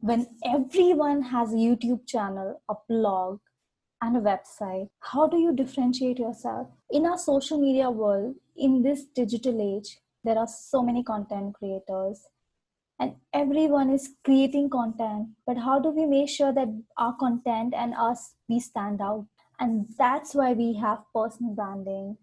When everyone has a YouTube channel, a blog, and a website, how do you differentiate yourself? In our social media world, in this digital age, there are so many content creators and everyone is creating content. But how do we make sure that our content and us, we stand out? And that's why we have personal branding.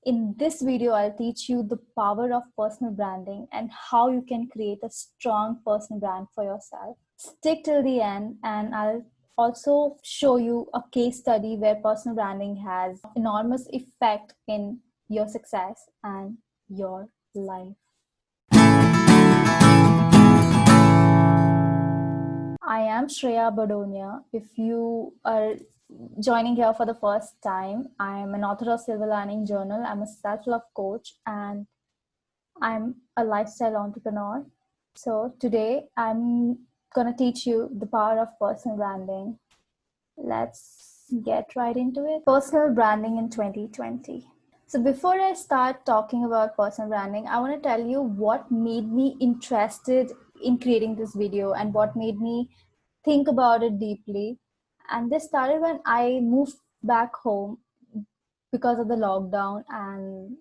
In this video, I'll teach you the power of personal branding and how you can create a strong personal brand for yourself. Stick till the end, and I'll also show you a case study where personal branding has enormous effect in your success and your life. I am Shreya Badonia. If you are joining here for the first time, I am an author of Silver Lining Journal. I'm a self-love coach and I'm a lifestyle entrepreneur. So today I'm going to teach you the power of personal branding. Let's get right into it. Personal branding in 2020. So before I start talking about personal branding, I want to tell you what made me interested in creating this video and what made me think about it deeply. And this started when I moved back home because of the lockdown, and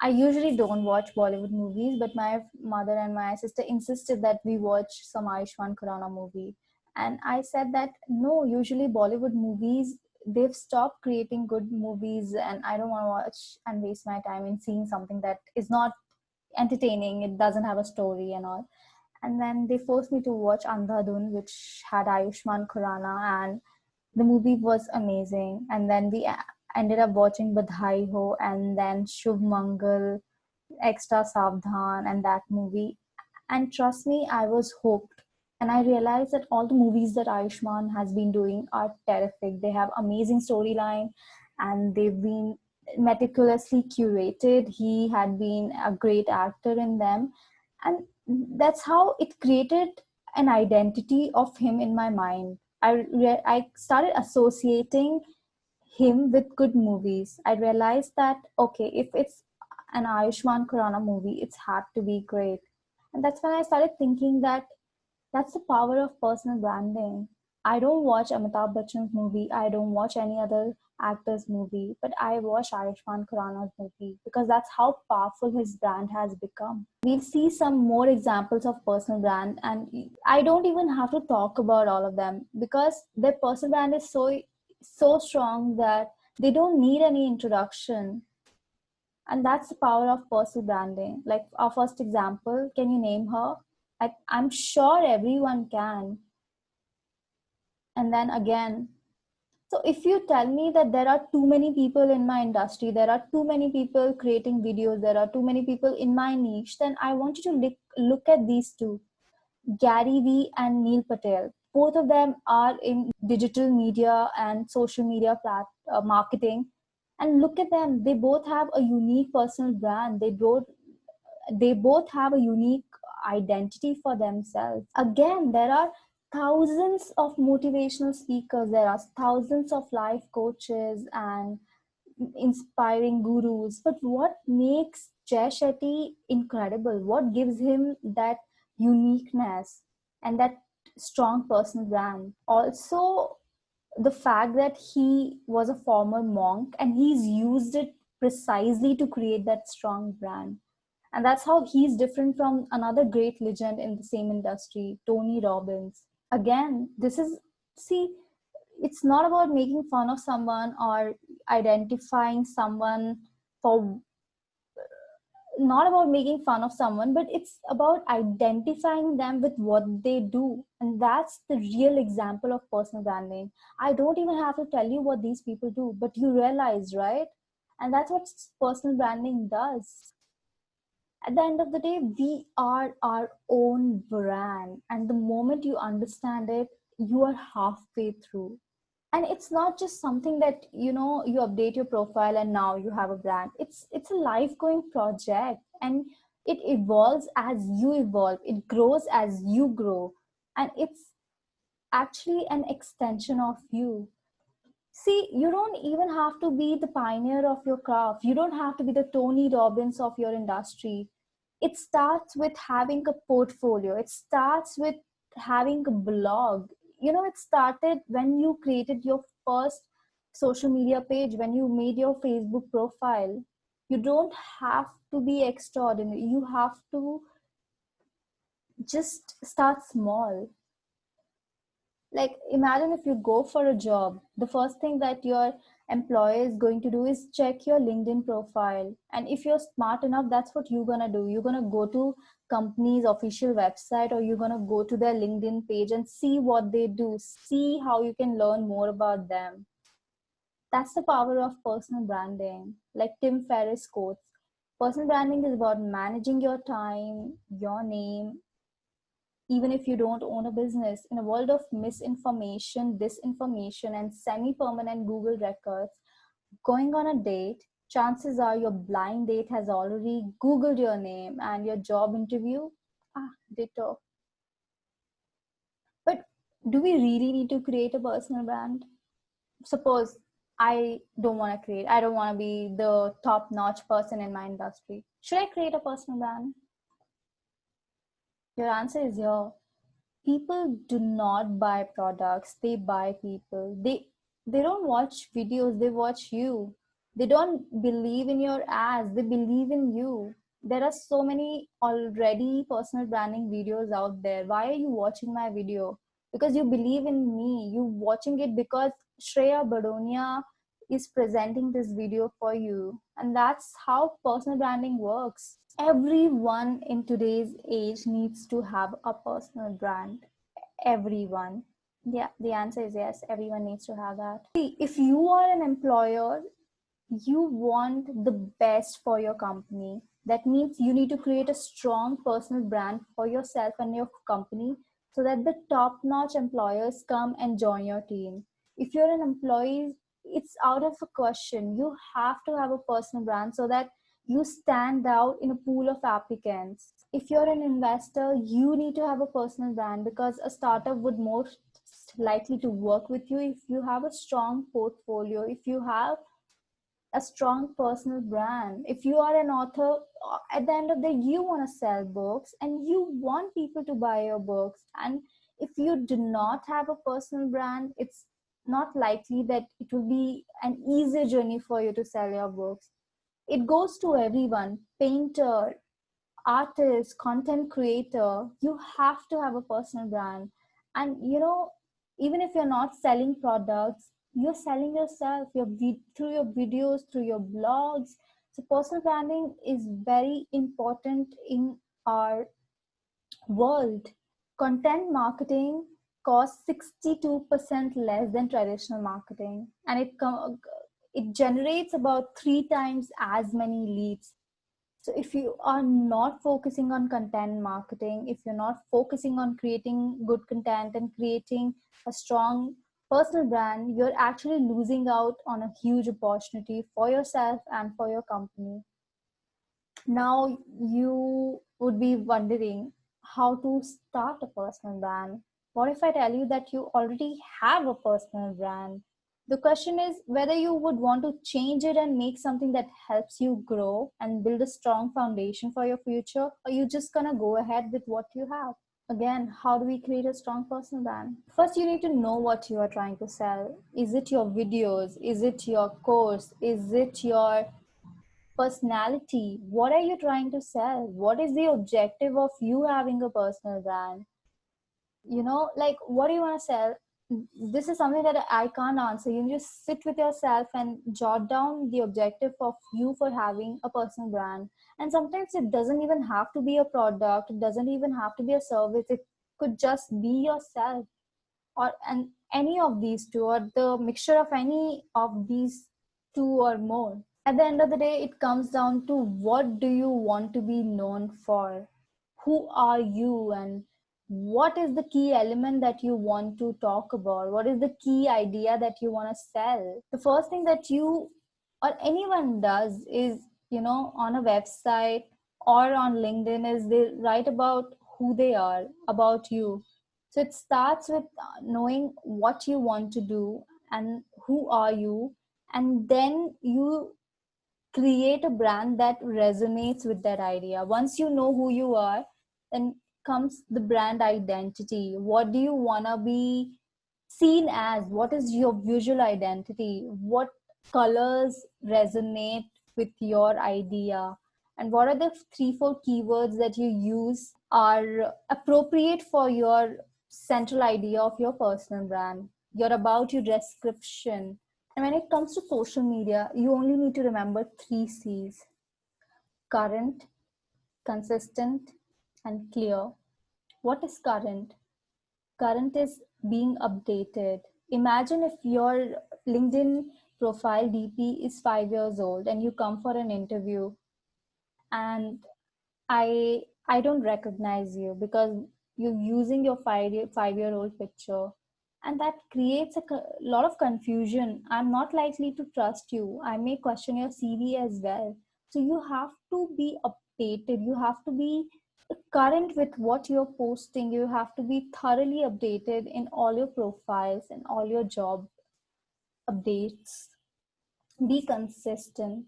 I usually don't watch Bollywood movies, but my mother and my sister insisted that we watch some Ayushmann Khurrana movie. And I said that no, usually Bollywood movies, they've stopped creating good movies, and I don't want to watch and waste my time in seeing something that is not entertaining, it doesn't have a story and all. And then they forced me to watch Andhadhun, which had Ayushmann Khurrana, and the movie was amazing. And then we ended up watching Badhai Ho and then Shubh Mangal, Extra Savdhan, and that movie. And trust me, I was hooked. And I realized that all the movies that Ayushmann has been doing are terrific. They have amazing storyline and they've been meticulously curated. He had been a great actor in them. And that's how it created an identity of him in my mind. I started associating him with good movies. I realized that okay, if it's an Ayushmann Khurrana movie, it's had to be great. And that's when I started thinking that that's the power of personal branding. I don't watch Amitabh Bachchan's movie. I don't watch any other actor's movie, but I watch Ayushmann Khurrana's movie because that's how powerful his brand has become. We'll see some more examples of personal brand, and I don't even have to talk about all of them because their personal brand is so strong that they don't need any introduction. And that's the power of personal branding. Like our first example, can you name her? I'm sure everyone can. And then again, so if you tell me that there are too many people in my industry, there are too many people creating videos, there are too many people in my niche, then I want you to look at these two, Gary Vee and Neil Patel. Both of them are in digital media and social media marketing. And look at them, they both have a unique personal brand. They both have a unique identity for themselves. Again, there are thousands of motivational speakers, there are thousands of life coaches and inspiring gurus. But what makes Jay Shetty incredible? What gives him that uniqueness and that strong personal brand? Also, the fact that he was a former monk and he's used it precisely to create that strong brand. And that's how he's different from another great legend in the same industry, Tony Robbins. Again, see, it's not about making fun of someone or identifying someone for, not about making fun of someone, but it's about identifying them with what they do. And that's the real example of personal branding. I don't even have to tell you what these people do, but you realize, right? And that's what personal branding does. At the end of the day, we are our own brand. And the moment you understand it, you are halfway through. And it's not just something that you update your profile and now you have a brand. It's a life going project, and it evolves as you evolve, it grows as you grow, and it's actually an extension of you. See, you don't even have to be the pioneer of your craft, you don't have to be the Tony Robbins of your industry. It starts with having a portfolio, it starts with having a blog. It started when you created your first social media page, when you made your Facebook profile. You don't have to be extraordinary. You have to just start small. Like, imagine if you go for a job, the first thing that your employer is going to do is check your LinkedIn profile. And if you're smart enough, that's what you're going to do. You're going to go to company's official website, or you're going to go to their LinkedIn page and see what they do, see how you can learn more about them. That's the power of personal branding. Like Tim Ferriss quotes, personal branding is about managing your time, your name, even if you don't own a business. In a world of misinformation, disinformation, and semi-permanent Google records, going on a date, chances are your blind date has already Googled your name, and your job interview, ditto. But do we really need to create a personal brand? Suppose I don't want to be the top-notch person in my industry. Should I create a personal brand? Your answer is yeah. People do not buy products, they buy people. They don't watch videos, they watch you. They don't believe in your ads, they believe in you. There are so many already personal branding videos out there. Why are you watching my video? Because you believe in me. You watching it because Shreya Badonia is presenting this video for you. And that's how personal branding works. Everyone in today's age needs to have a personal brand. Everyone. Yeah, the answer is yes, everyone needs to have that. See, if you are an employer, you want the best for your company. That means you need to create a strong personal brand for yourself and your company, so that the top notch employers come and join your team. If you're an employee, it's out of a question. You have to have a personal brand so that you stand out in a pool of applicants. If you're an investor, you need to have a personal brand, because a startup would most likely to work with you if you have a strong portfolio, if you have a strong personal brand. If you are an author, at the end of the day, you want to sell books and you want people to buy your books. And if you do not have a personal brand, it's not likely that it will be an easy journey for you to sell your books. It goes to everyone: painter, artist, content creator. You have to have a personal brand. And even if you're not selling products, you're selling yourself, through your videos, through your blogs. So personal branding is very important in our world. Content marketing costs 62% less than traditional marketing, and it generates about 3 times as many leads. So if you are not focusing on content marketing, if you're not focusing on creating good content and creating a strong personal brand, you're actually losing out on a huge opportunity for yourself and for your company. Now you would be wondering how to start a personal brand. What if I tell you that you already have a personal brand? The question is whether you would want to change it and make something that helps you grow and build a strong foundation for your future, or you just gonna go ahead with what you have. Again, how do we create a strong personal brand? First, you need to know what you are trying to sell. Is it your videos? Is it your course? Is it your personality? What are you trying to sell? What is the objective of you having a personal brand? Like, what do you want to sell? This is something that I can't answer. You just sit with yourself and jot down the objective of you for having a personal brand. And sometimes it doesn't even have to be a product, it doesn't even have to be a service. It could just be yourself, or and any of these two, or the mixture of any of these two or more. At the end of the day, it comes down to, what do you want to be known for? Who are you, and what is the key element that you want to talk about? What is the key idea that you want to sell? The first thing that you or anyone does is, on a website or on LinkedIn, is they write about who they are, about you. So it starts with knowing what you want to do and who are you, and then you create a brand that resonates with that idea. Once you know who you are, then comes the brand identity. What do you want to be seen as? What is your visual identity? What colors resonate with your idea? And what are the 3-4 keywords that you use are appropriate for your central idea of your personal brand, your about you description? And when it comes to social media, you only need to remember 3 C's: current, consistent, and clear. What is current? Current is being updated. Imagine if your LinkedIn profile DP is 5 years old and you come for an interview, and I don't recognize you because you're using your 5-year old picture, and that creates a lot of confusion. I'm not likely to trust you. I may question your CV as well. So you have to be updated. You have to be current with what you're posting. You have to be thoroughly updated in all your profiles and all your job updates. Be consistent,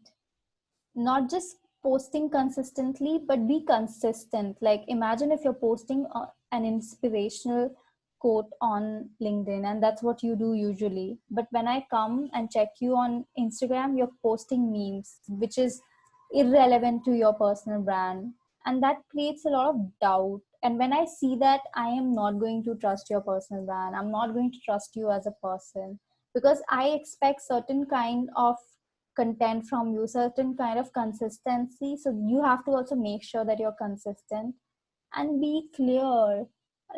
not just posting consistently, but be consistent. Like imagine if you're posting an inspirational quote on LinkedIn, and that's what you do usually, but when I come and check you on Instagram, you're posting memes which is irrelevant to your personal brand, and that creates a lot of doubt. And when I see that, I am not going to trust your personal brand. I'm not going to trust you as a person, because I expect certain kind of content from you, certain kind of consistency. So you have to also make sure that you're consistent and be clear.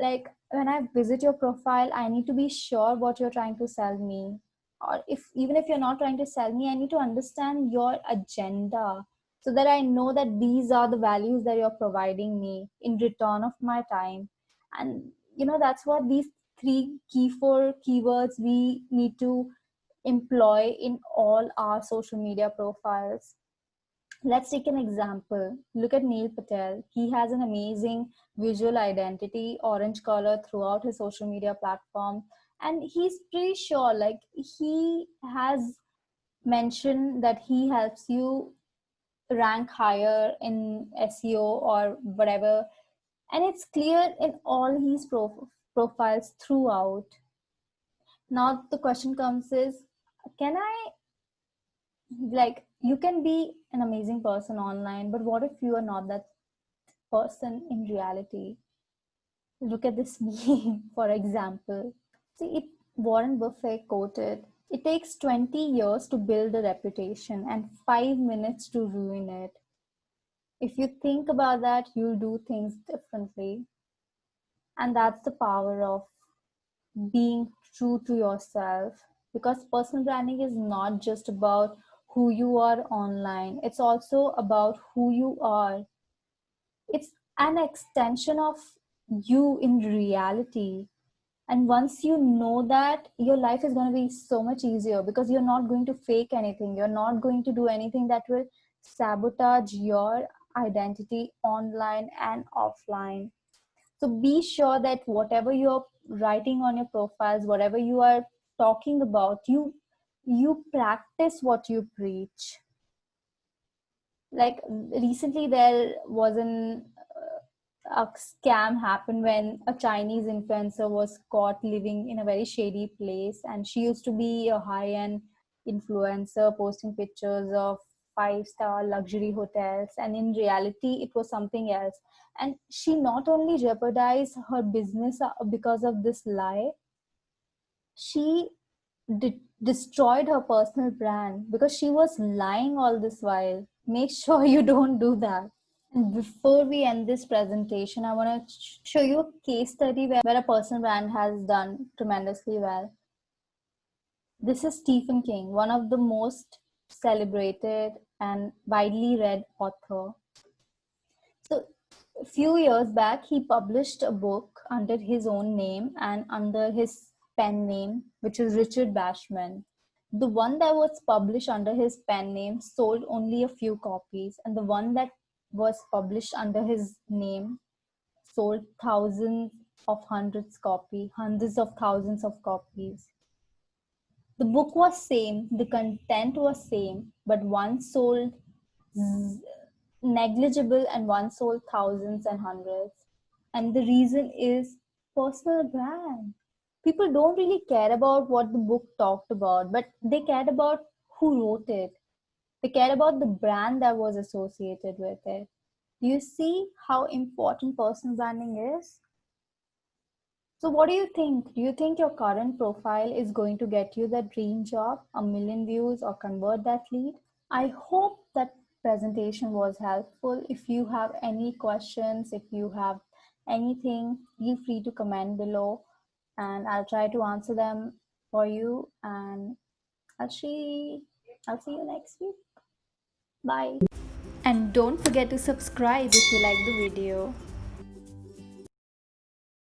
Like when I visit your profile, I need to be sure what you're trying to sell me. Or if even if you're not trying to sell me, I need to understand your agenda so that I know that these are the values that you're providing me in return of my time. And that's what these 4 keywords we need to employ in all our social media profiles. Let's take an example. Look at Neil Patel. He has an amazing visual identity, orange color throughout his social media platform. And he's pretty sure, like, he has mentioned that he helps you rank higher in SEO or whatever. And it's clear in all his profiles throughout. Now, the question comes is, can I, like, you can be an amazing person online, but what if you are not that person in reality? Look at this meme, for example. See, Warren Buffett quoted, "It takes 20 years to build a reputation and 5 minutes to ruin it." If you think about that, you'll do things differently. And that's the power of being true to yourself, because personal branding is not just about who you are online, it's also about who you are. It's an extension of you in reality. And once you know that, your life is going to be so much easier, because you're not going to fake anything. You're not going to do anything that will sabotage your identity online and offline. So be sure that whatever you're writing on your profiles, whatever you are talking about, you practice what you preach. Like recently there was a scam happened when a Chinese influencer was caught living in a very shady place, and she used to be a high-end influencer posting pictures of 5-star luxury hotels, and in reality it was something else. And she not only jeopardized her business because of this lie, she destroyed her personal brand because she was lying all this while. Make sure you don't do that. And before we end this presentation, I want to show you a case study where a personal brand has done tremendously well. This is Stephen King, one of the most celebrated and widely read author. So a few years back, he published a book under his own name and under his pen name, which is Richard Bachman. The one that was published under his pen name sold only a few copies, and the one that was published under his name sold hundreds of thousands of copies. The book was same, the content was same, but one sold negligible and one sold thousands and hundreds. And the reason is personal brand. People don't really care about what the book talked about, but they cared about who wrote it. They cared about the brand that was associated with it. Do you see how important personal branding is? So, what do you think? Do you think your current profile is going to get you that dream job, a million views, or convert that lead? I hope that presentation was helpful. If you have any questions, if you have anything, feel free to comment below and I'll try to answer them for you. And I'll see, I'll see you next week. Bye. And don't forget to subscribe if you like the video.